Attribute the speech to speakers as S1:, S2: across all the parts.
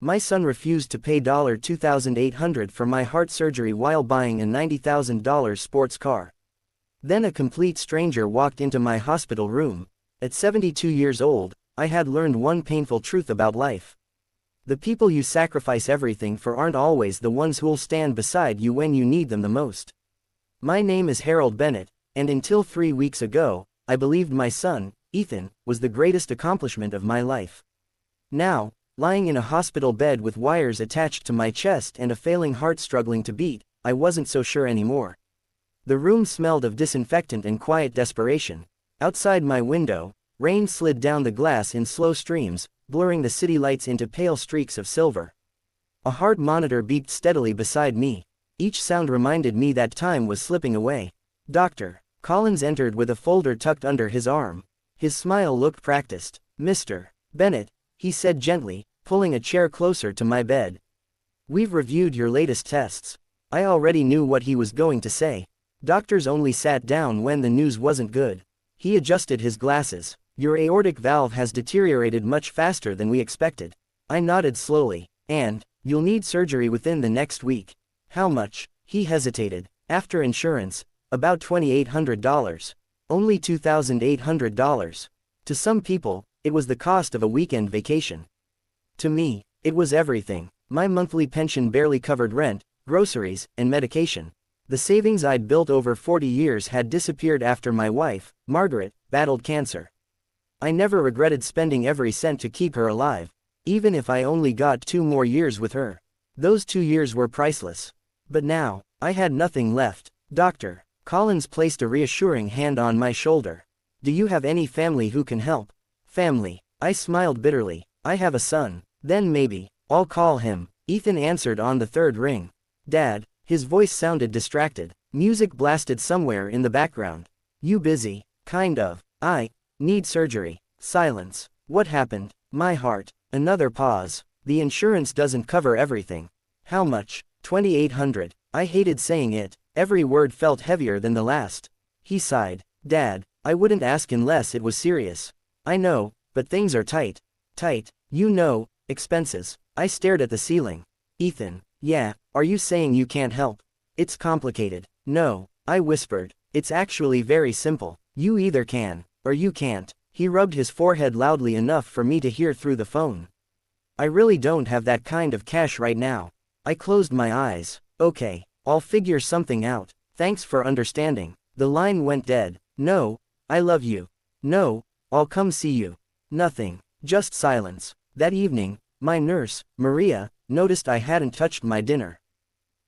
S1: My son refused to pay $2,800 for my heart surgery while buying a $90,000 sports car. Then a complete stranger walked into my hospital room. At 72 years old, I had learned one painful truth about life. The people you sacrifice everything for aren't always the ones who'll stand beside you when you need them the most. My name is Harold Bennett, and until 3 weeks ago, I believed my son, Ethan, was the greatest accomplishment of my life. Now, lying in a hospital bed with wires attached to my chest and a failing heart struggling to beat, I wasn't so sure anymore. The room smelled of disinfectant and quiet desperation. Outside my window, rain slid down the glass in slow streams, blurring the city lights into pale streaks of silver. A heart monitor beeped steadily beside me. Each sound reminded me that time was slipping away. Dr. Collins entered with a folder tucked under his arm. His smile looked practiced. "Mr. Bennett," he said gently, pulling a chair closer to my bed. "We've reviewed your latest tests." I already knew what he was going to say. Doctors only sat down when the news wasn't good. He adjusted his glasses. "Your aortic valve has deteriorated much faster than we expected." I nodded slowly. "And you'll need surgery within the next week." "How much?" He hesitated. "After insurance, about $2,800. Only $2,800. To some people, it was the cost of a weekend vacation. To me, it was everything. My monthly pension barely covered rent, groceries, and medication. The savings I'd built over 40 years had disappeared after my wife, Margaret, battled cancer. I never regretted spending every cent to keep her alive, even if I only got 2 more years with her. Those 2 years were priceless. But now, I had nothing left. Dr. Collins placed a reassuring hand on my shoulder. "Do you have any family who can help?" "Family?" I smiled bitterly. "I have a son. Then maybe I'll call him." Ethan answered on the 3rd ring. "Dad." His voice sounded distracted. Music blasted somewhere in the background. "You busy?" "Kind of. I need surgery." Silence. "What happened?" "My heart." Another pause. "The insurance doesn't cover everything." "How much?" $2,800. I hated saying it. Every word felt heavier than the last. He sighed. "Dad, I wouldn't ask unless it was serious." "I know, but things are tight." "Tight? You know, expenses." I stared at the ceiling. "Ethan." "Yeah, are you saying you can't help?" "It's complicated." "No," I whispered. "It's actually very simple. You either can, or you can't." He rubbed his forehead loudly enough for me to hear through the phone. "I really don't have that kind of cash right now." I closed my eyes. "Okay, I'll figure something out. Thanks for understanding." The line went dead. "No, I love you." "No, I'll come see you." Nothing. Just silence. That evening, my nurse, Maria, noticed I hadn't touched my dinner.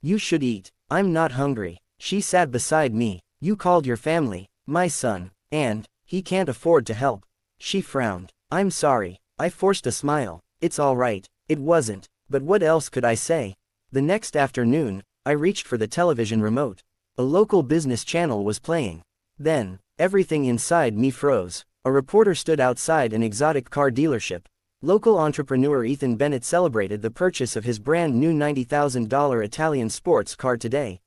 S1: "You should eat." "I'm not hungry." She sat beside me. "You called your family." "My son. And he can't afford to help." She frowned. "I'm sorry." I forced a smile. "It's all right." It wasn't. But what else could I say? The next afternoon, I reached for the television remote. A local business channel was playing. Then, everything inside me froze. A reporter stood outside an exotic car dealership. Local entrepreneur Ethan Bennett celebrated the purchase of his brand new $90,000 Italian sports car today.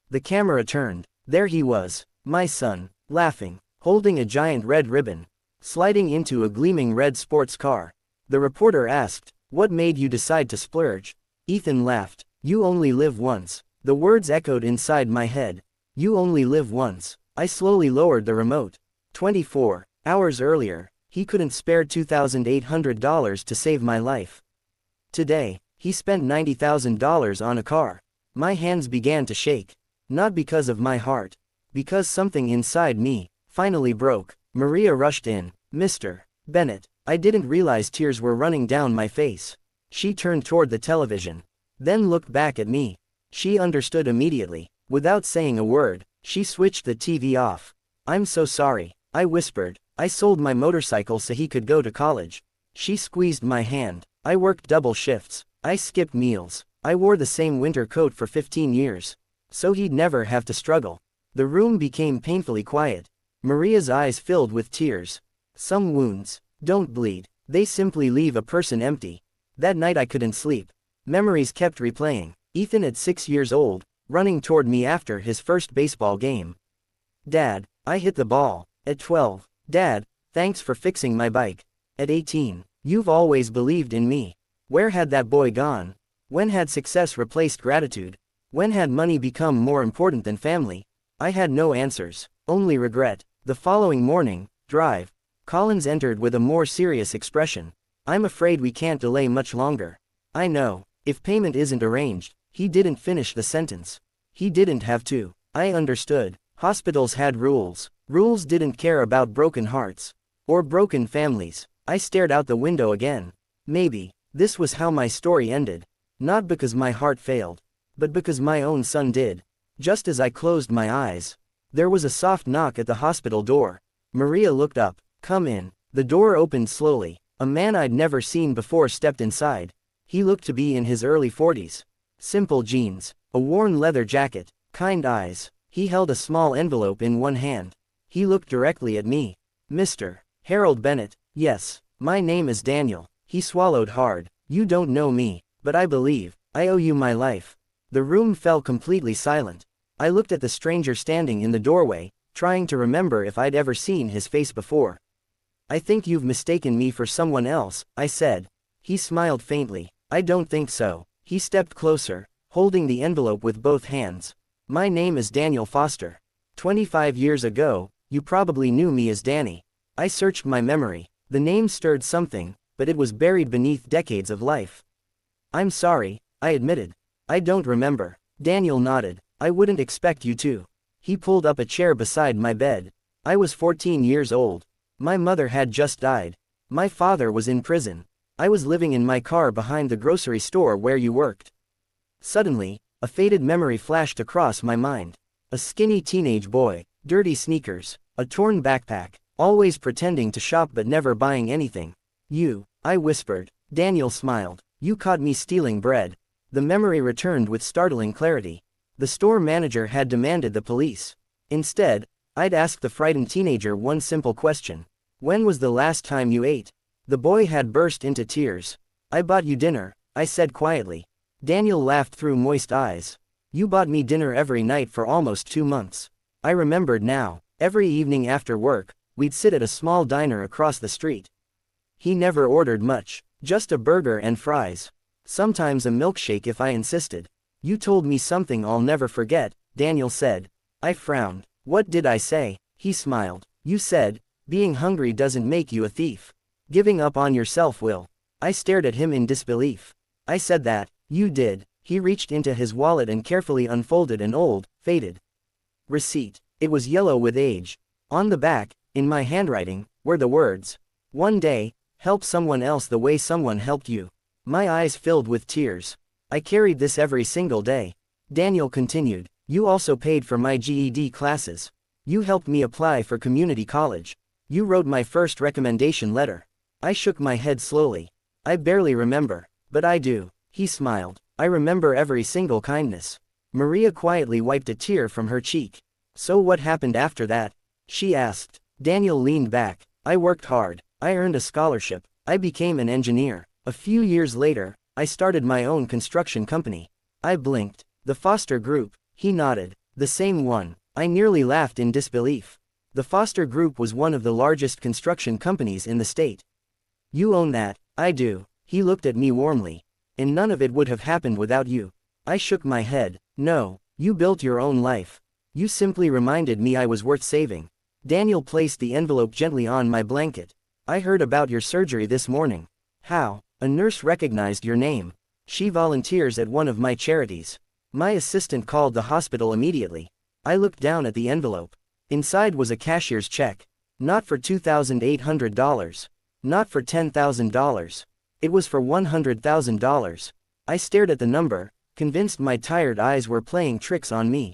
S1: The camera turned. There he was, my son, laughing, holding a giant red ribbon, sliding into a gleaming red sports car. The reporter asked, "What made you decide to splurge?" Ethan laughed. "You only live once." The words echoed inside my head. You only live once. I slowly lowered the remote. 24 hours earlier, he couldn't spare $2,800 to save my life. Today, he spent $90,000 on a car. My hands began to shake. Not because of my heart. Because something inside me finally broke. Maria rushed in. "Mr. Bennett." I didn't realize tears were running down my face. She turned toward the television. Then looked back at me. She understood immediately. Without saying a word, she switched the TV off. "I'm so sorry," I whispered. "I sold my motorcycle so he could go to college." She squeezed my hand. "I worked double shifts. I skipped meals. I wore the same winter coat for 15 years. So he'd never have to struggle." The room became painfully quiet. Maria's eyes filled with tears. "Some wounds don't bleed. They simply leave a person empty." That night I couldn't sleep. Memories kept replaying. Ethan at 6 years old, running toward me after his first baseball game. "Dad, I hit the ball." At 12. "Dad, thanks for fixing my bike." At 18. "You've always believed in me." Where had that boy gone? When had success replaced gratitude? When had money become more important than family? I had no answers, only regret. The following morning, drive. Collins entered with a more serious expression. I'm afraid we can't delay much longer. I know. If payment isn't arranged. He didn't finish the sentence. He didn't have to. I understood. Hospitals had rules. Rules didn't care about broken hearts. Or broken families. I stared out the window again. Maybe. This was how my story ended. Not because my heart failed. But because my own son did. Just as I closed my eyes. There was a soft knock at the hospital door. Maria looked up. Come in. The door opened slowly. A man I'd never seen before stepped inside. He looked to be in his early 40s. Simple jeans. A worn leather jacket. Kind eyes. He held a small envelope in one hand. He looked directly at me. Mr. Harold Bennett. Yes. My name is Daniel. He swallowed hard. You don't know me, but I believe I owe you my life. The room fell completely silent. I looked at the stranger standing in the doorway, trying to remember if I'd ever seen his face before. I think you've mistaken me for someone else, I said. He smiled faintly. I don't think so. He stepped closer, holding the envelope with both hands. My name is Daniel Foster. 25 years ago, you probably knew me as Danny. I searched my memory. The name stirred something, but it was buried beneath decades of life. I'm sorry, I admitted. I don't remember. Daniel nodded. I wouldn't expect you to. He pulled up a chair beside my bed. I was 14 years old. My mother had just died. My father was in prison. I was living in my car behind the grocery store where you worked. Suddenly, a faded memory flashed across my mind. A skinny teenage boy, dirty sneakers, a torn backpack, always pretending to shop but never buying anything. You, I whispered. Daniel smiled. You caught me stealing bread. The memory returned with startling clarity. The store manager had demanded the police. Instead, I'd asked the frightened teenager one simple question. When was the last time you ate? The boy had burst into tears. I bought you dinner, I said quietly. Daniel laughed through moist eyes. You bought me dinner every night for almost 2 months. I remembered now. Every evening after work, we'd sit at a small diner across the street. He never ordered much, just a burger and fries. Sometimes a milkshake if I insisted. You told me something I'll never forget, Daniel said. I frowned. What did I say? He smiled. You said, being hungry doesn't make you a thief. Giving up on yourself will. I stared at him in disbelief. I said that. You did. He reached into his wallet and carefully unfolded an old, faded receipt. It was yellow with age. On the back, in my handwriting, were the words, "One day, help someone else the way someone helped you." My eyes filled with tears. I carried this every single day. Daniel continued. You also paid for my GED classes. You helped me apply for community college. You wrote my first recommendation letter. I shook my head slowly. I barely remember, but I do. He smiled. I remember every single kindness. Maria quietly wiped a tear from her cheek. So what happened after that? She asked. Daniel leaned back. I worked hard. I earned a scholarship. I became an engineer. A few years later, I started my own construction company. I blinked. The Foster Group. He nodded. The same one. I nearly laughed in disbelief. The Foster Group was one of the largest construction companies in the state. You own that. I do. He looked at me warmly. And none of it would have happened without you. I shook my head. No, you built your own life. You simply reminded me I was worth saving. Daniel placed the envelope gently on my blanket. I heard about your surgery this morning. How? A nurse recognized your name. She volunteers at one of my charities. My assistant called the hospital immediately. I looked down at the envelope. Inside was a cashier's check. Not for $2,800. Not for $10,000. It was for $100,000. I stared at the number, convinced my tired eyes were playing tricks on me.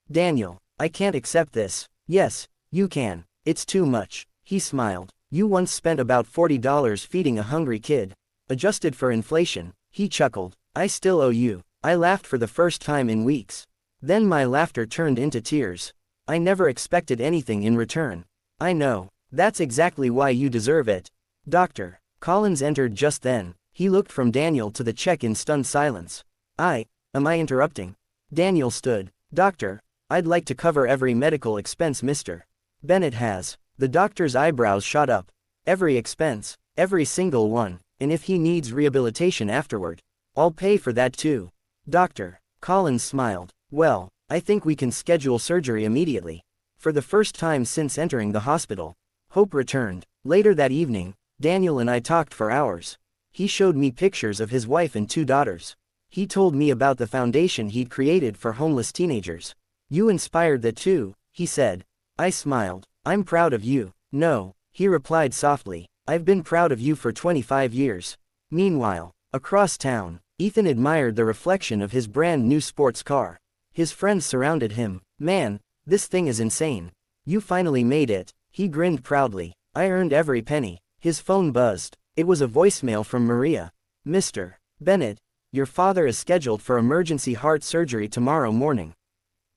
S1: Daniel, I can't accept this. Yes, you can. It's too much. He smiled. You once spent about $40 feeding a hungry kid. Adjusted for inflation, he chuckled. I still owe you. I laughed for the first time in weeks. Then my laughter turned into tears. I never expected anything in return. I know. That's exactly why you deserve it. Doctor. Collins entered just then. He looked from Daniel to the check in stunned silence. Am I interrupting? Daniel stood. Doctor, I'd like to cover every medical expense Mr. Bennett has. The doctor's eyebrows shot up. Every expense, every single one. and if he needs rehabilitation afterward, I'll pay for that too. Doctor. Collins smiled. Well, I think we can schedule surgery immediately. For the first time since entering the hospital, hope returned. Later that evening, Daniel and I talked for hours. He showed me pictures of his wife and 2 daughters. He told me about the foundation he'd created for homeless teenagers. You inspired that too, he said. I smiled. I'm proud of you. No, he replied softly. I've been proud of you for 25 years. Meanwhile, across town, Ethan admired the reflection of his brand new sports car. His friends surrounded him. Man, this thing is insane. You finally made it. He grinned proudly. I earned every penny. His phone buzzed. It was a voicemail from Maria. Mr. Bennett, your father is scheduled for emergency heart surgery tomorrow morning.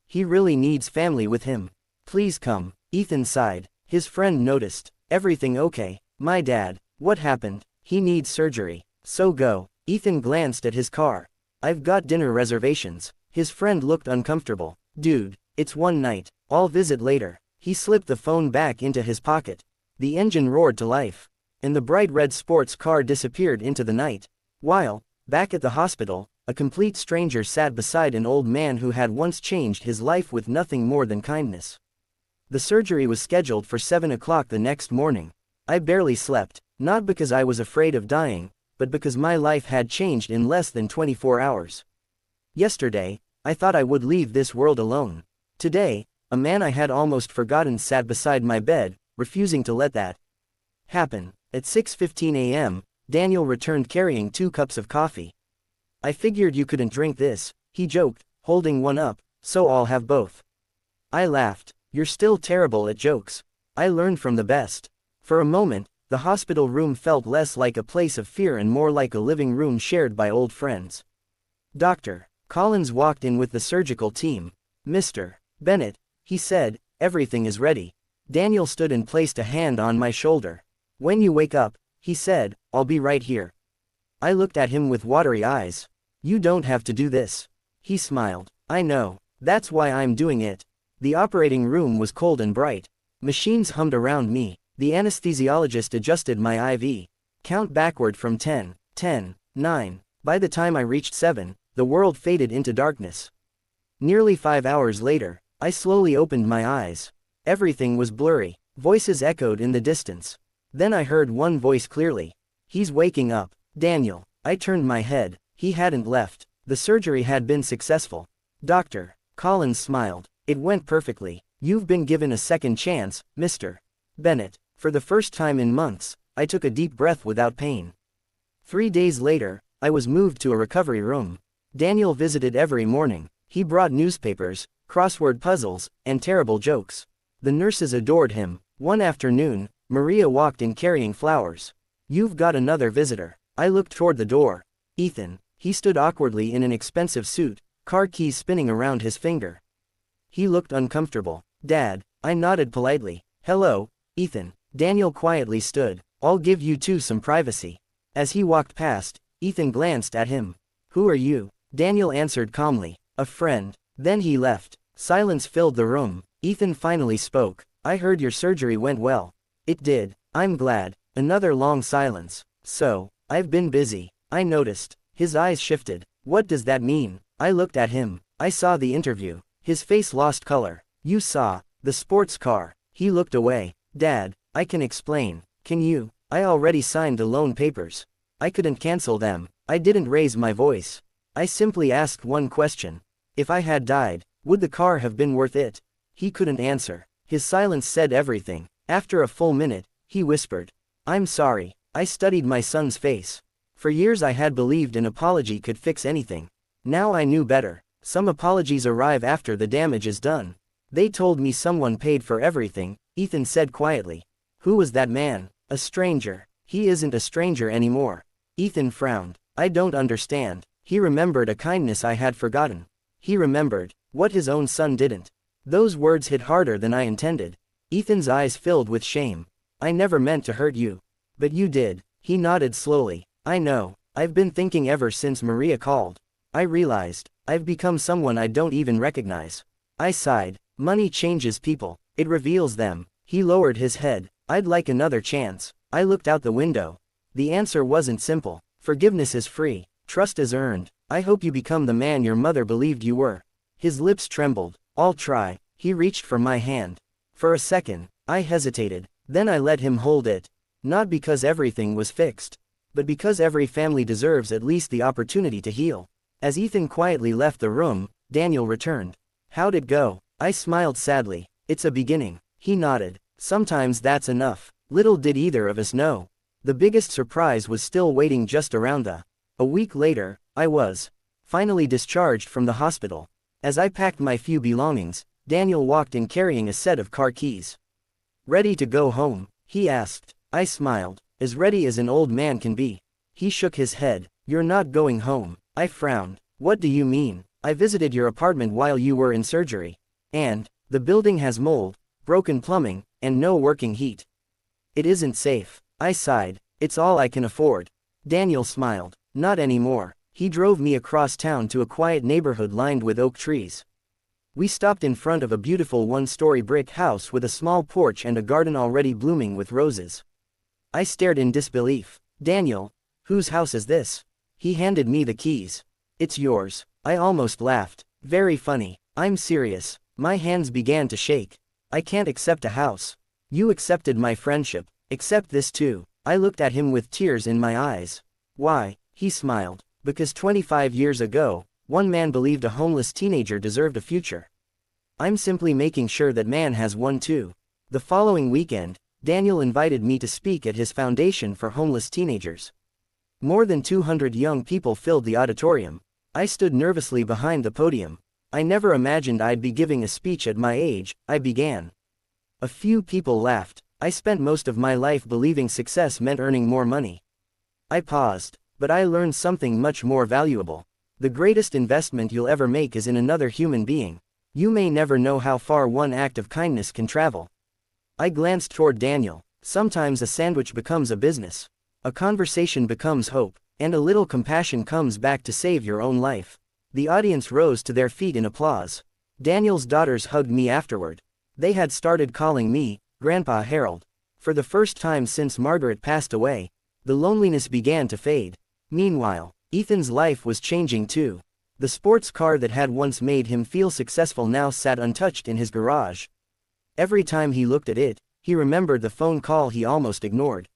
S1: He really needs family with him. Please come. Ethan sighed. His friend noticed. Everything okay? My dad. What happened? He needs surgery. So go. Ethan glanced at his car. I've got dinner reservations. His friend looked uncomfortable. Dude, it's one night. I'll visit later. He slipped the phone back into his pocket. The engine roared to life, and the bright red sports car disappeared into the night. While, back at the hospital, a complete stranger sat beside an old man who had once changed his life with nothing more than kindness. The surgery was scheduled for 7 o'clock the next morning. I barely slept, not because I was afraid of dying, but because my life had changed in less than 24 hours. Yesterday, I thought I would leave this world alone. Today, a man I had almost forgotten sat beside my bed, refusing to let that happen. At 6:15 a.m., Daniel returned carrying 2 cups of coffee. I figured you couldn't drink this, he joked, holding one up, so I'll have both. I laughed. You're still terrible at jokes. I learned from the best. For a moment, the hospital room felt less like a place of fear and more like a living room shared by old friends. Dr. Collins walked in with the surgical team. Mr. Bennett, he said, everything is ready. Daniel stood and placed a hand on my shoulder. When you wake up, he said, I'll be right here. I looked at him with watery eyes. You don't have to do this. He smiled. I know. That's why I'm doing it. The operating room was cold and bright. Machines hummed around me. The anesthesiologist adjusted my IV. Count backward from 10, 10, 9. By the time I reached 7, the world faded into darkness. Nearly 5 hours later, I slowly opened my eyes. Everything was blurry. Voices echoed in the distance. Then I heard one voice clearly. He's waking up. Daniel. I turned my head. He hadn't left. The surgery had been successful. Dr. Collins smiled. It went perfectly. You've been given a second chance, Mr. Bennett. For the first time in months, I took a deep breath without pain. 3 days later, I was moved to a recovery room. Daniel visited every morning. He brought newspapers, crossword puzzles, and terrible jokes. The nurses adored him. One afternoon, Maria walked in carrying flowers. You've got another visitor. I looked toward the door. Ethan. He stood awkwardly in an expensive suit, car keys spinning around his finger. He looked uncomfortable. Dad. I nodded politely. Hello, Ethan. Daniel quietly stood. I'll give you two some privacy. As he walked past, Ethan glanced at him. Who are you? Daniel answered calmly. A friend. Then he left. Silence filled the room. Ethan finally spoke. I heard your surgery went well. It did. I'm glad. Another long silence. So, I've been busy. I noticed. His eyes shifted. What does that mean? I looked at him. I saw the interview. His face lost color. You saw the sports car. He looked away. Dad, I can explain. Can you? I already signed the loan papers. I couldn't cancel them. I didn't raise my voice. I simply asked one question. If I had died, would the car have been worth it? He couldn't answer. His silence said everything. After a full minute, he whispered. I'm sorry. I studied my son's face. For years I had believed an apology could fix anything. Now I knew better. Some apologies arrive after the damage is done. They told me someone paid for everything, Ethan said quietly. Who was that man? A stranger. He isn't a stranger anymore. Ethan frowned. I don't understand. He remembered a kindness I had forgotten. He remembered what his own son didn't. Those words hit harder than I intended. Ethan's eyes filled with shame. I never meant to hurt you. But you did. He nodded slowly. I know. I've been thinking ever since Maria called. I realized, I've become someone I don't even recognize. I sighed. Money changes people. It reveals them. He lowered his head. I'd like another chance. I looked out the window. The answer wasn't simple. Forgiveness is free. Trust is earned. I hope you become the man your mother believed you were. His lips trembled. I'll try. He reached for my hand. For a second, I hesitated. Then I let him hold it. Not because everything was fixed, but because every family deserves at least the opportunity to heal. As Ethan quietly left the room, Daniel returned. How'd it go? I smiled sadly. It's a beginning. He nodded. Sometimes that's enough. Little did either of us know. The biggest surprise was still waiting just around A week later, I was finally discharged from the hospital. As I packed my few belongings, Daniel walked in carrying a set of car keys. Ready to go home? He asked. I smiled. As ready as an old man can be. He shook his head. You're not going home. I frowned. What do you mean? I visited your apartment while you were in surgery. And the building has mold, broken plumbing, and no working heat. It isn't safe. I sighed. It's all I can afford. Daniel smiled. Not anymore. He drove me across town to a quiet neighborhood lined with oak trees. We stopped in front of a beautiful one-story brick house with a small porch and a garden already blooming with roses. I stared in disbelief. Daniel, whose house is this? He handed me the keys. It's yours. I almost laughed. Very funny. I'm serious. My hands began to shake. I can't accept a house. You accepted my friendship. Accept this too. I looked at him with tears in my eyes. Why? He smiled. Because 25 years ago, one man believed a homeless teenager deserved a future. I'm simply making sure that man has one too. The following weekend, Daniel invited me to speak at his foundation for homeless teenagers. More than 200 young people filled the auditorium. I stood nervously behind the podium. I never imagined I'd be giving a speech at my age. I began. A few people laughed. I spent most of my life believing success meant earning more money. I paused, but I learned something much more valuable. The greatest investment you'll ever make is in another human being. You may never know how far one act of kindness can travel. I glanced toward Daniel. Sometimes a sandwich becomes a business. A conversation becomes hope, and a little compassion comes back to save your own life. The audience rose to their feet in applause. Daniel's daughters hugged me afterward. They had started calling me Grandpa Harold. For the first time since Margaret passed away, the loneliness began to fade. Meanwhile, Ethan's life was changing too. The sports car that had once made him feel successful now sat untouched in his garage. Every time he looked at it, he remembered the phone call he almost ignored.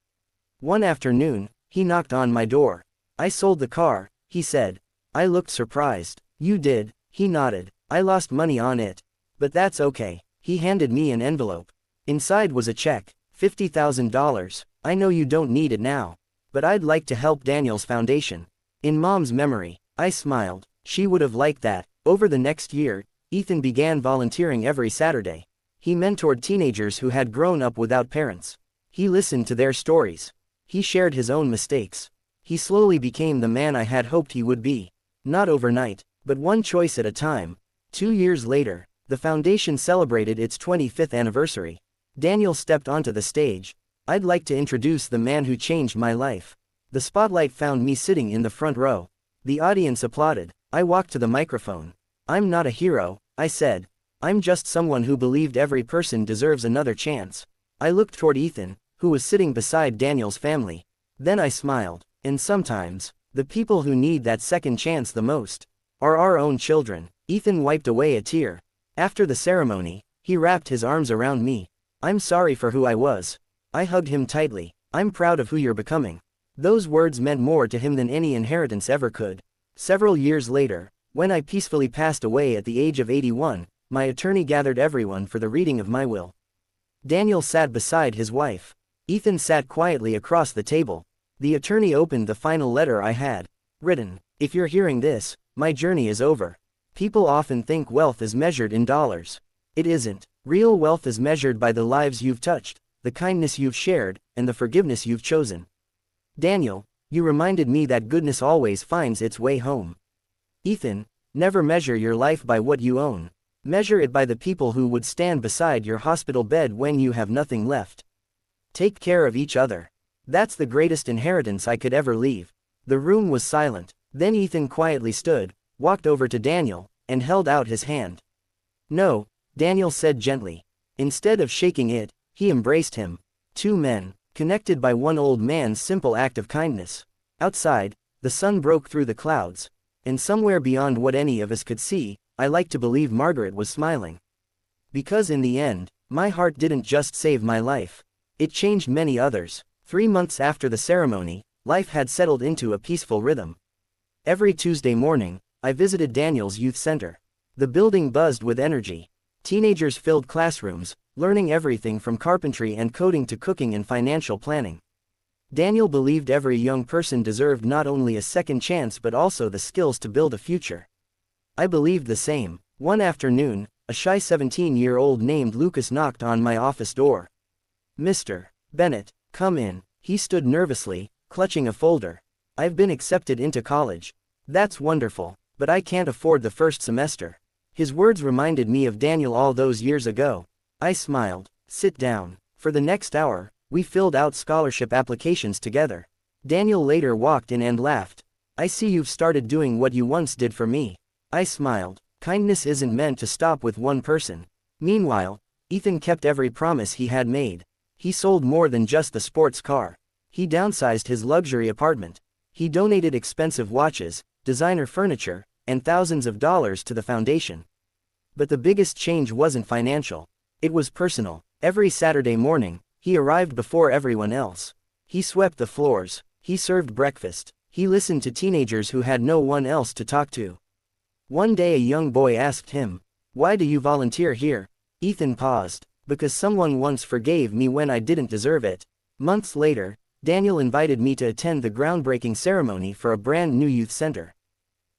S1: One afternoon, he knocked on my door. I sold the car, he said. I looked surprised. You did? He nodded. I lost money on it. But that's okay. He handed me an envelope. Inside was a check, $50,000. I know you don't need it now, but I'd like to help Daniel's foundation. In Mom's memory. I smiled. She would have liked that. Over the next year, Ethan began volunteering every Saturday. He mentored teenagers who had grown up without parents. He listened to their stories. He shared his own mistakes. He slowly became the man I had hoped he would be. Not overnight, but one choice at a time. 2 years later, the foundation celebrated its 25th anniversary. Daniel stepped onto the stage. I'd like to introduce the man who changed my life. The spotlight found me sitting in the front row. The audience applauded. I walked to the microphone. I'm not a hero, I said. I'm just someone who believed every person deserves another chance. I looked toward Ethan, who was sitting beside Daniel's family. Then I smiled. And sometimes, the people who need that second chance the most are our own children. Ethan wiped away a tear. After the ceremony, he wrapped his arms around me. I'm sorry for who I was. I hugged him tightly. I'm proud of who you're becoming. Those words meant more to him than any inheritance ever could. Several years later, when I peacefully passed away at the age of 81, my attorney gathered everyone for the reading of my will. Daniel sat beside his wife. Ethan sat quietly across the table. The attorney opened the final letter I had written. If you're hearing this, my journey is over. People often think wealth is measured in dollars. It isn't. Real wealth is measured by the lives you've touched, the kindness you've shared, and the forgiveness you've chosen. Daniel, you reminded me that goodness always finds its way home. Ethan, never measure your life by what you own. Measure it by the people who would stand beside your hospital bed when you have nothing left. Take care of each other. That's the greatest inheritance I could ever leave. The room was silent. Then Ethan quietly stood, walked over to Daniel, and held out his hand. No, Daniel said gently. Instead of shaking it, he embraced him. Two men, connected by one old man's simple act of kindness. Outside, the sun broke through the clouds, and somewhere beyond what any of us could see, I like to believe Margaret was smiling. Because in the end, my heart didn't just save my life. It changed many others. 3 months after the ceremony, life had settled into a peaceful rhythm. Every Tuesday morning, I visited Daniel's youth center. The building buzzed with energy. Teenagers filled classrooms, learning everything from carpentry and coding to cooking and financial planning. Daniel believed every young person deserved not only a second chance but also the skills to build a future. I believed the same. One afternoon, a shy 17-year-old named Lucas knocked on my office door. "Mr. Bennett, come in." He stood nervously, clutching a folder. "I've been accepted into college." "That's wonderful, but I can't afford the first semester." His words reminded me of Daniel all those years ago. I smiled. "Sit down." For the next hour, we filled out scholarship applications together. Daniel later walked in and laughed. "I see you've started doing what you once did for me." I smiled. Kindness isn't meant to stop with one person. Meanwhile, Ethan kept every promise he had made. He sold more than just the sports car. He downsized his luxury apartment. He donated expensive watches, designer furniture, and thousands of dollars to the foundation. But the biggest change wasn't financial. It was personal. Every Saturday morning, he arrived before everyone else. He swept the floors. He served breakfast. He listened to teenagers who had no one else to talk to. One day a young boy asked him, "Why do you volunteer here?" Ethan paused. "Because someone once forgave me when I didn't deserve it." Months later, Daniel invited me to attend the groundbreaking ceremony for a brand new youth center.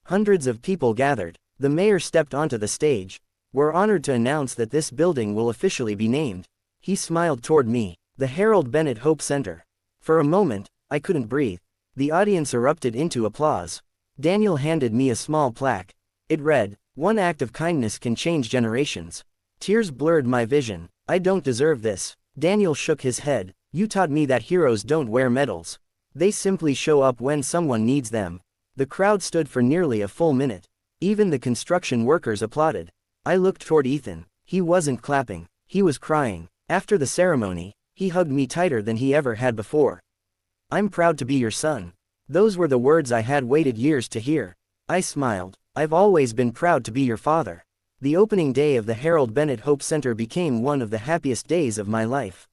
S1: Hundreds of people gathered. The mayor stepped onto the stage. "We're honored to announce that this building will officially be named." He smiled toward me. "The Harold Bennett Hope Center." For a moment, I couldn't breathe. The audience erupted into applause. Daniel handed me a small plaque. It read, "One act of kindness can change generations." Tears blurred my vision. "I don't deserve this." Daniel shook his head. "You taught me that heroes don't wear medals. They simply show up when someone needs them." The crowd stood for nearly a full minute. Even the construction workers applauded. I looked toward Ethan. He wasn't clapping. He was crying. After the ceremony, he hugged me tighter than he ever had before. "I'm proud to be your son." Those were the words I had waited years to hear. I smiled. "I've always been proud to be your father." The opening day of the Harold Bennett Hope Center became one of the happiest days of my life.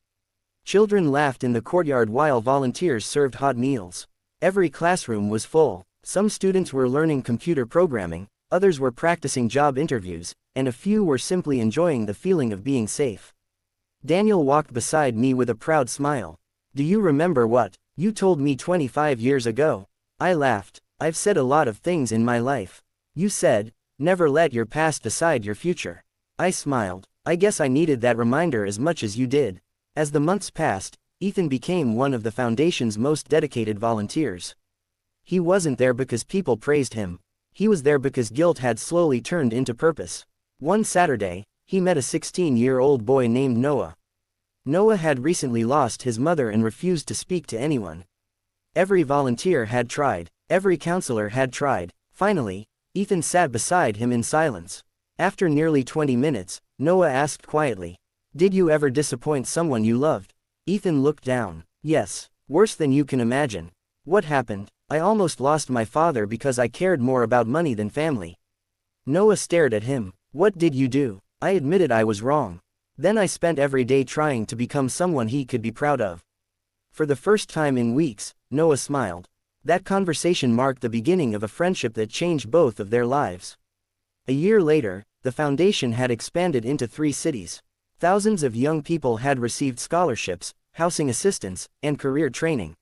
S1: Children laughed in the courtyard while volunteers served hot meals. Every classroom was full. Some students were learning computer programming, others were practicing job interviews, and a few were simply enjoying the feeling of being safe. Daniel walked beside me with a proud smile. "Do you remember what you told me 25 years ago?" I laughed. "I've said a lot of things in my life." "You said, never let your past decide your future." I smiled. "I guess I needed that reminder as much as you did." As the months passed, Ethan became one of the foundation's most dedicated volunteers. He wasn't there because people praised him. He was there because guilt had slowly turned into purpose. One Saturday, he met a 16-year-old boy named Noah. Noah had recently lost his mother and refused to speak to anyone. Every volunteer had tried. Every counselor had tried. Finally, Ethan sat beside him in silence. After nearly 20 minutes, Noah asked quietly, "Did you ever disappoint someone you loved?" Ethan looked down. "Yes, worse than you can imagine." "What happened?" "I almost lost my father because I cared more about money than family." Noah stared at him. "What did you do?" I admitted I was wrong. "Then I spent every day trying to become someone he could be proud of." For the first time in weeks, Noah smiled. That conversation marked the beginning of a friendship that changed both of their lives. A year later, the foundation had expanded into 3 cities. Thousands of young people had received scholarships, housing assistance, and career training.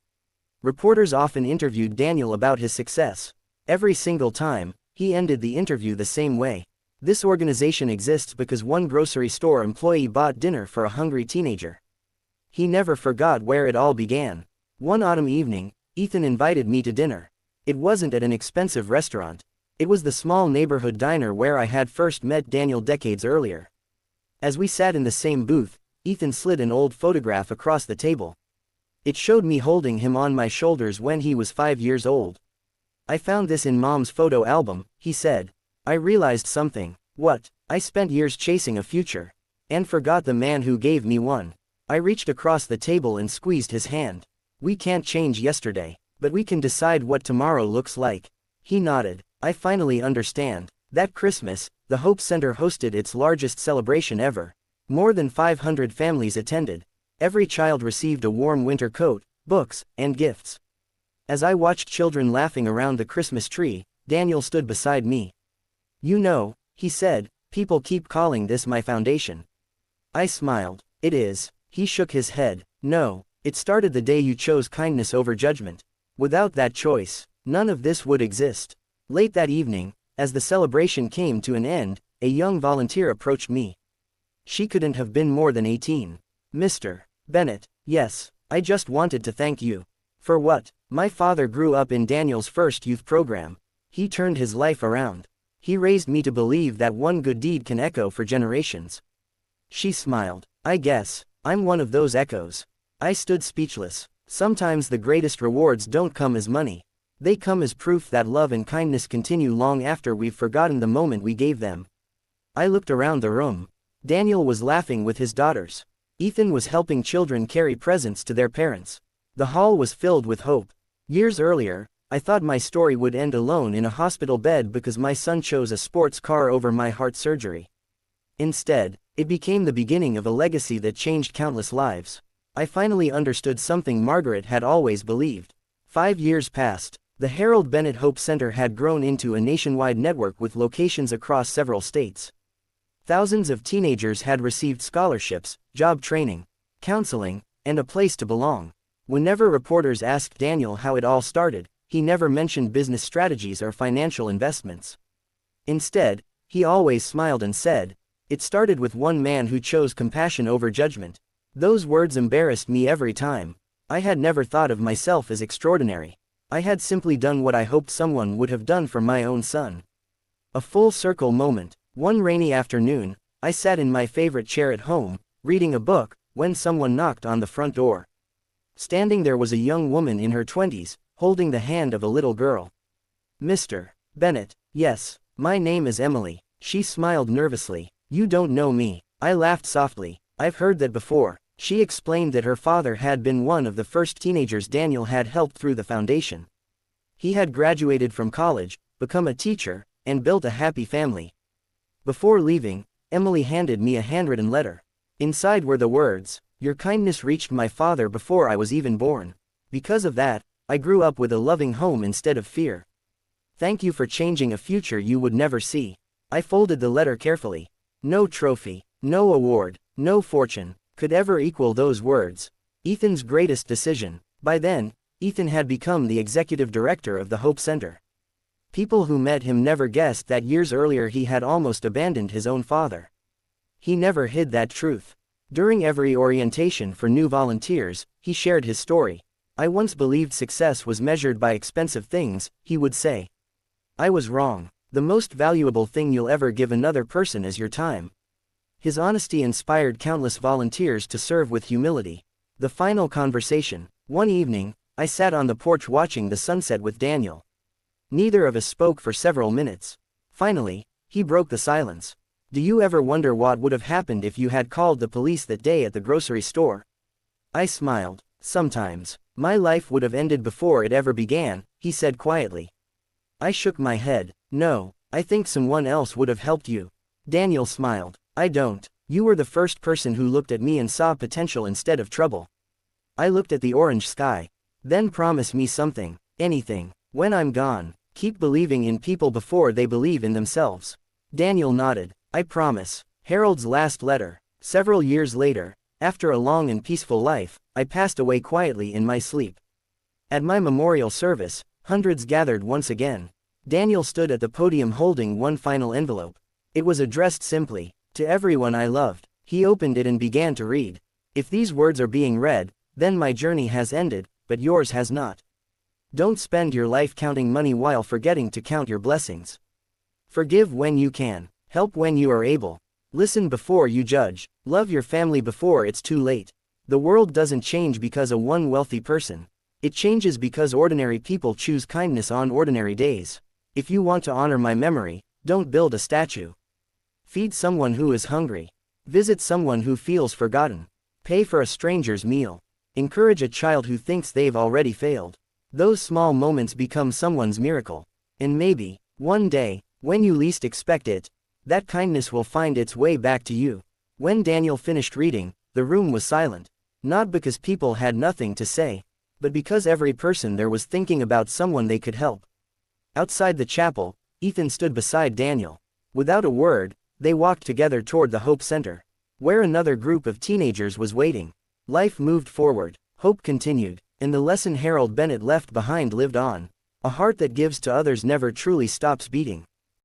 S1: Reporters often interviewed Daniel about his success. Every single time, he ended the interview the same way. "This organization exists because one grocery store employee bought dinner for a hungry teenager." He never forgot where it all began. One autumn evening, Ethan invited me to dinner. It wasn't at an expensive restaurant. It was the small neighborhood diner where I had first met Daniel decades earlier. As we sat in the same booth, Ethan slid an old photograph across the table. It showed me holding him on my shoulders when he was 5 years old. "I found this in Mom's photo album," he said. I realized something. "What?" "I spent years chasing a future. And forgot the man who gave me one." I reached across the table and squeezed his hand. We can't change yesterday, but we can decide what tomorrow looks like. He nodded. I finally understand. That Christmas, the Hope Center hosted its largest celebration ever. More than 500 families attended. Every child received a warm winter coat, books, and gifts. As I watched children laughing around the Christmas tree, Daniel stood beside me. You know, he said, people keep calling this my foundation. I smiled. It is. He shook his head. No, it started the day you chose kindness over judgment. Without that choice, none of this would exist. Late that evening, as the celebration came to an end, a young volunteer approached me. She couldn't have been more than 18. Mr. Bennett, yes, I just wanted to thank you. For what? My father grew up in Daniel's first youth program. He turned his life around. He raised me to believe that one good deed can echo for generations. She smiled. I guess, I'm one of those echoes. I stood speechless. Sometimes the greatest rewards don't come as money. They come as proof that love and kindness continue long after we've forgotten the moment we gave them. I looked around the room. Daniel was laughing with his daughters. Ethan was helping children carry presents to their parents. The hall was filled with hope. Years earlier, I thought my story would end alone in a hospital bed because my son chose a sports car over my heart surgery. Instead, it became the beginning of a legacy that changed countless lives. I finally understood something Margaret had always believed. 5 years passed. The Harold Bennett Hope Center had grown into a nationwide network with locations across several states. Thousands of teenagers had received scholarships, job training, counseling, and a place to belong. Whenever reporters asked Daniel how it all started, he never mentioned business strategies or financial investments. Instead, he always smiled and said, "It started with one man who chose compassion over judgment." Those words embarrassed me every time. I had never thought of myself as extraordinary. I had simply done what I hoped someone would have done for my own son. A full circle moment. One rainy afternoon, I sat in my favorite chair at home, reading a book, when someone knocked on the front door. Standing there was a young woman in her 20s, holding the hand of a little girl. "Mr. Bennett." "Yes, my name is Emily." She smiled nervously. "You don't know me." I laughed softly. "I've heard that before." She explained that her father had been one of the first teenagers Daniel had helped through the foundation. He had graduated from college, become a teacher, and built a happy family. Before leaving, Emily handed me a handwritten letter. Inside were the words, "Your kindness reached my father before I was even born. Because of that, I grew up with a loving home instead of fear. Thank you for changing a future you would never see." I folded the letter carefully. No trophy, no award, no fortune could ever equal those words. Ethan's greatest decision. By then, Ethan had become the executive director of the Hope Center. People who met him never guessed that years earlier he had almost abandoned his own father. He never hid that truth. During every orientation for new volunteers, he shared his story. "I once believed success was measured by expensive things," he would say. "I was wrong. The most valuable thing you'll ever give another person is your time." His honesty inspired countless volunteers to serve with humility. The final conversation. One evening, I sat on the porch watching the sunset with Daniel. Neither of us spoke for several minutes. Finally, he broke the silence. "Do you ever wonder what would have happened if you had called the police that day at the grocery store?" I smiled. "Sometimes. My life would have ended before it ever began," he said quietly. I shook my head. "No, I think someone else would have helped you." Daniel smiled. "I don't. You were the first person who looked at me and saw potential instead of trouble." I looked at the orange sky. "Then promise me something. Anything. When I'm gone, keep believing in people before they believe in themselves." Daniel nodded. "I promise." Harold's last letter. Several years later, after a long and peaceful life, I passed away quietly in my sleep. At my memorial service, hundreds gathered once again. Daniel stood at the podium holding one final envelope. It was addressed simply, "To everyone I loved." He opened it and began to read. "If these words are being read, then my journey has ended, but yours has not. Don't spend your life counting money while forgetting to count your blessings. Forgive when you can. Help when you are able. Listen before you judge. Love your family before it's too late. The world doesn't change because of one wealthy person. It changes because ordinary people choose kindness on ordinary days. If you want to honor my memory, don't build a statue. Feed someone who is hungry. Visit someone who feels forgotten. Pay for a stranger's meal. Encourage a child who thinks they've already failed. Those small moments become someone's miracle. And maybe, one day, when you least expect it, that kindness will find its way back to you. When Daniel finished reading, the room was silent. Not because people had nothing to say, but because every person there was thinking about someone they could help. Outside the chapel, Ethan stood beside Daniel. Without a word, they walked together toward the Hope Center, where another group of teenagers was waiting. Life moved forward, hope continued, and the lesson Harold Bennett left behind lived on. A heart that gives to others never truly stops beating.